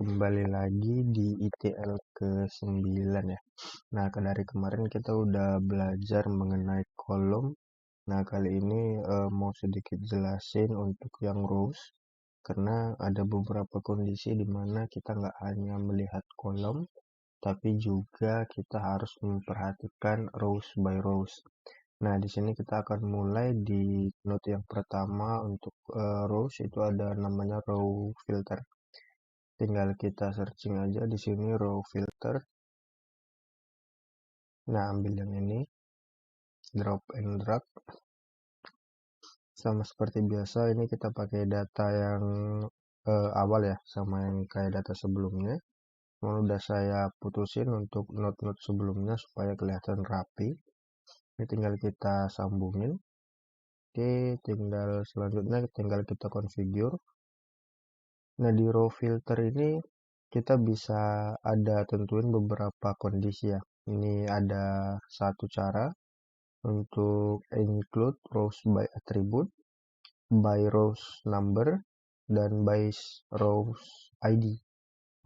kembali lagi di ITL ke-9 ya. Nah, dari kemarin kita udah belajar mengenai kolom. Nah, kali ini mau sedikit jelasin untuk yang rows, karena ada beberapa kondisi di mana kita nggak hanya melihat kolom, tapi juga kita harus memperhatikan rows by rows. Nah, di sini kita akan mulai di note yang pertama untuk rows itu ada namanya row filter. Tinggal kita searching aja di sini row filter. Nah, ambil yang ini, drop and drag. Sama seperti biasa, ini kita pakai data yang awal ya, sama yang kayak data sebelumnya. Udah saya putusin untuk node-node sebelumnya supaya kelihatan rapi. Ini tinggal kita sambungin. Oke, selanjutnya tinggal kita configure. Nah, di row filter ini kita bisa tentuin beberapa kondisi ya. Ini ada satu cara untuk include rows by attribute, by rows number, dan by rows ID.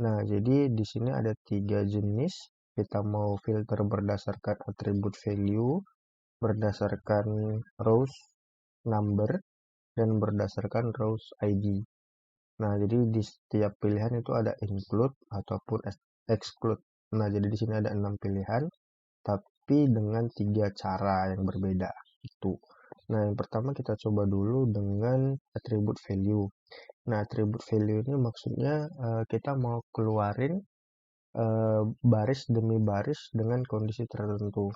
Nah, jadi di sini ada 3 jenis. Kita mau filter berdasarkan attribute value, berdasarkan rows number, dan berdasarkan rows ID. Nah, jadi di setiap pilihan itu ada include ataupun exclude. Nah, jadi di sini ada 6 pilihan, tapi dengan 3 cara yang berbeda. Itu. Nah, yang pertama kita coba dulu dengan attribute value. Nah, attribute value ini maksudnya kita mau keluarin baris demi baris dengan kondisi tertentu.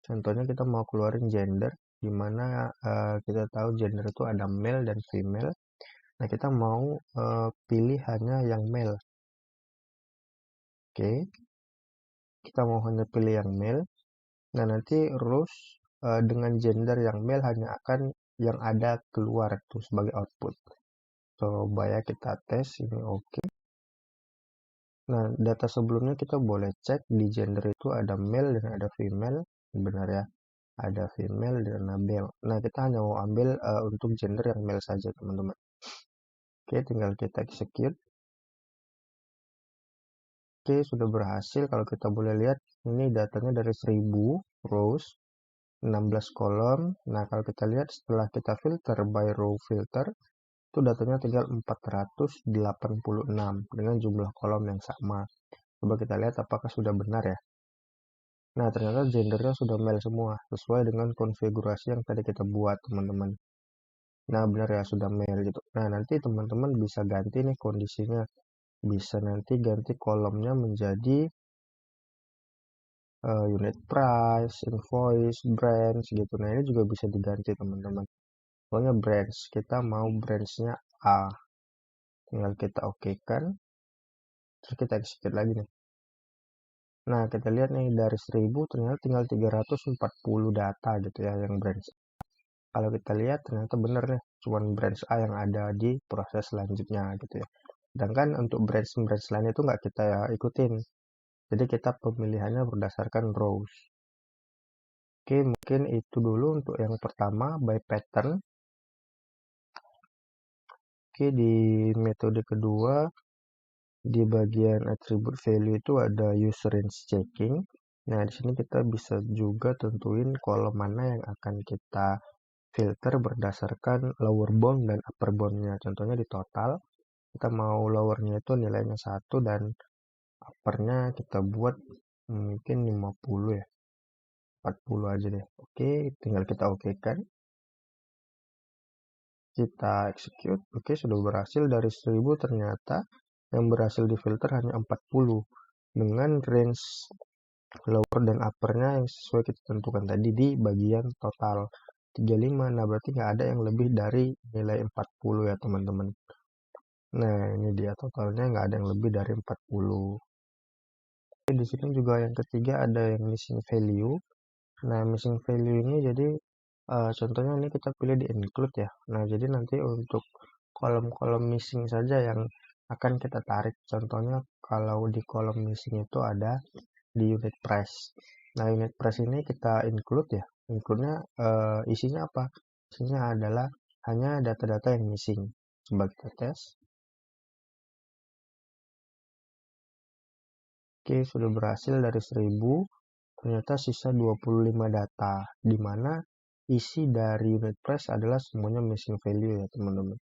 Contohnya kita mau keluarin gender, di mana kita tahu gender itu ada male dan female. Nah, kita mau pilih hanya yang male. Oke, kita mau hanya pilih yang male. Nah, nanti rows dengan gender yang male hanya akan yang ada keluar tuh sebagai output. Coba ya kita tes ini oke. Nah, data sebelumnya kita boleh cek di gender itu ada male dan ada female. Benar ya, ada female dan ada male. Nah, kita hanya mau ambil untuk gender yang male saja, teman-teman. Oke, tinggal kita execute. Oke, sudah berhasil. Kalau kita boleh lihat, ini datanya dari 1000 rows, 16 kolom. Nah, kalau kita lihat setelah kita filter by row filter, itu datanya tinggal 486 dengan jumlah kolom yang sama. Coba kita lihat apakah sudah benar ya. Nah, ternyata gendernya sudah male semua, sesuai dengan konfigurasi yang tadi kita buat, teman-teman. Nah, benar ya, sudah male gitu. Nah, nanti teman-teman bisa ganti nih kondisinya. Bisa nanti ganti kolomnya menjadi unit price, invoice, branch gitu. Nah, ini juga bisa diganti, teman-teman. Pokoknya branch, kita mau branchnya A. Tinggal kita oke-kan. Terus kita execute lagi nih. Nah, kita lihat nih dari 1000 ternyata tinggal 340 data gitu ya yang branch. Kalau kita lihat ternyata bener nih, cuma branch A yang ada di proses selanjutnya gitu ya. Sedangkan untuk branch-branch lain itu nggak kita ya ikutin. Jadi kita pemilihannya berdasarkan rows. Oke, mungkin itu dulu untuk yang pertama by pattern. Oke, di metode kedua di bagian attribute value itu ada user range checking. Nah, di sini kita bisa juga tentuin kolom mana yang akan kita filter berdasarkan lower bound dan upper boundnya. Contohnya di total, kita mau lowernya itu nilainya 1 dan uppernya kita buat mungkin 50 ya. 40 aja deh. Oke, tinggal kita oke kan. Kita execute. Oke, sudah berhasil dari 1000 ternyata yang berhasil difilter hanya 40 dengan range lower dan uppernya yang sesuai kita tentukan tadi di bagian total 35. Nah, berarti nggak ada yang lebih dari nilai 40 ya, teman-teman. Nah, ini dia totalnya nggak ada yang lebih dari 40. Oke, di sini juga yang ketiga ada yang missing value. Nah, missing value ini jadi contohnya ini kita pilih di include ya. Nah, jadi nanti untuk kolom-kolom missing saja yang akan kita tarik. Contohnya kalau di kolom missing itu ada di unit price. Nah, unit price ini kita include ya. Include-nya isinya apa? Isinya adalah hanya data-data yang missing. Coba kita tes. Oke, sudah berhasil dari 1000. Ternyata sisa 25 data, di mana isi dari unit price adalah semuanya missing value ya teman-teman.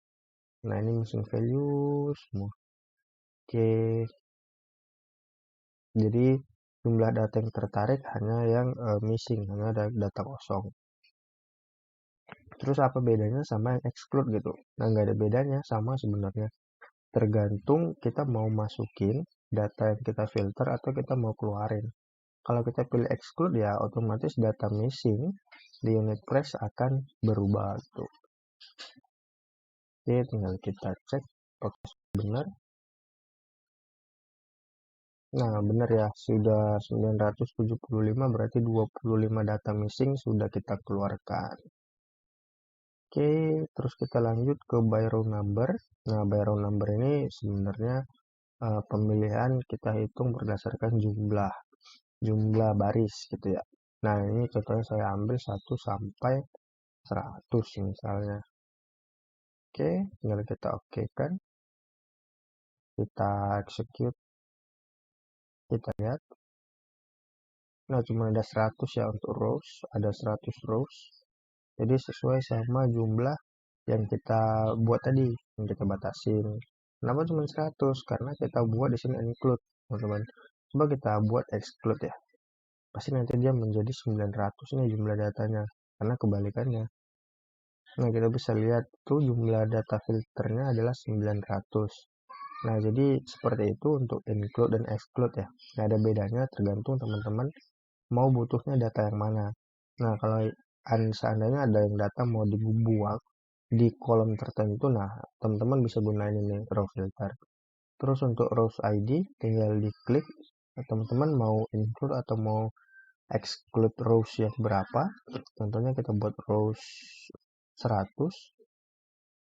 Nah, ini missing value semua. Oke, jadi jumlah data yang tertarik hanya yang missing, hanya ada data kosong. Terus apa bedanya sama yang exclude gitu? Nah, nggak ada bedanya, sama sebenarnya. Tergantung kita mau masukin data yang kita filter atau kita mau keluarin. Kalau kita pilih exclude ya otomatis data missing di unit price akan berubah gitu. Oke, tinggal kita cek apakah benar. Nah, benar ya, sudah 975, berarti 25 data missing sudah kita keluarkan. Oke, terus kita lanjut ke buy row number. Nah, buy row number ini sebenarnya pemilihan kita hitung berdasarkan jumlah baris gitu ya. Nah, ini contohnya saya ambil 1 sampai 100 misalnya. Oke, tinggal kita oke kan. Kita execute. Kita lihat. Nah, cuma ada 100 ya untuk rows. Ada 100 rows. Jadi sesuai sama jumlah yang kita buat tadi, yang kita batasin. Kenapa cuma 100? Karena kita buat di sini include, teman-teman. Coba kita buat exclude ya. Pasti nanti dia menjadi 900 nih jumlah datanya. Karena kebalikannya. Nah, kita bisa lihat tuh jumlah data filternya adalah 900. Nah, jadi seperti itu untuk include dan exclude ya. Nah, ada bedanya tergantung teman-teman mau butuhnya data yang mana. Nah, kalau seandainya ada yang data mau dibuang di kolom tertentu, nah teman-teman bisa gunain ini row filter. Terus untuk rows ID tinggal diklik, teman-teman mau include atau mau exclude rows yang berapa. Contohnya kita buat rows 100.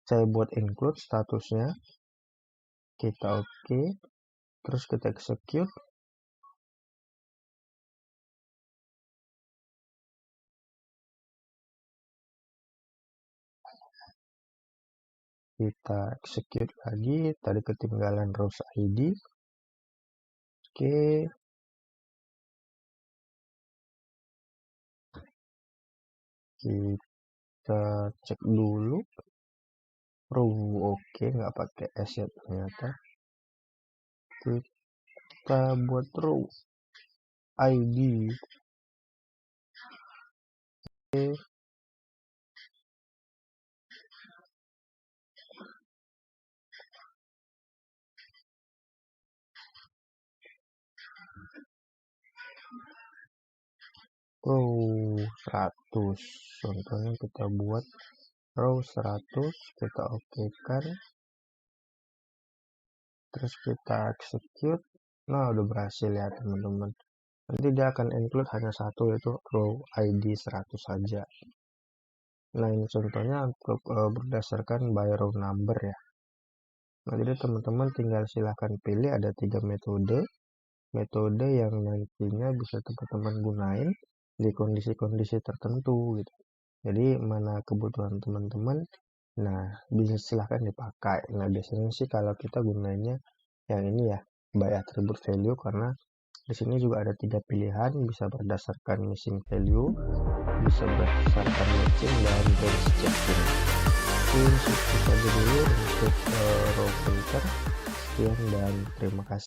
Saya buat include statusnya. Kita oke. Terus kita execute. Kita execute lagi. Tadi ketinggalan rows ID. Oke. Kita cek dulu. Row oke, nggak pakai S ya ternyata. Kita buat row ID. Oke. Row 100. Contohnya kita buat row 100, kita oke kan. Terus kita execute. Nah, udah berhasil ya teman-teman. Nanti dia akan include hanya satu, yaitu row ID 100 saja. Nah, ini contohnya untuk berdasarkan by row number ya. Nah, jadi teman-teman tinggal silahkan pilih, ada 3 metode. Metode yang nantinya bisa teman-teman gunain di kondisi-kondisi tertentu gitu. Jadi mana kebutuhan teman-teman, nah bisa silahkan dipakai. Nah, biasanya sih kalau kita gunainnya yang ini ya, by attribute value, karena di sini juga ada 3 pilihan, bisa berdasarkan missing value, bisa berdasarkan matching, dan range checking. Mungkin itu saja dulu untuk row filter. Sekian dan terima kasih.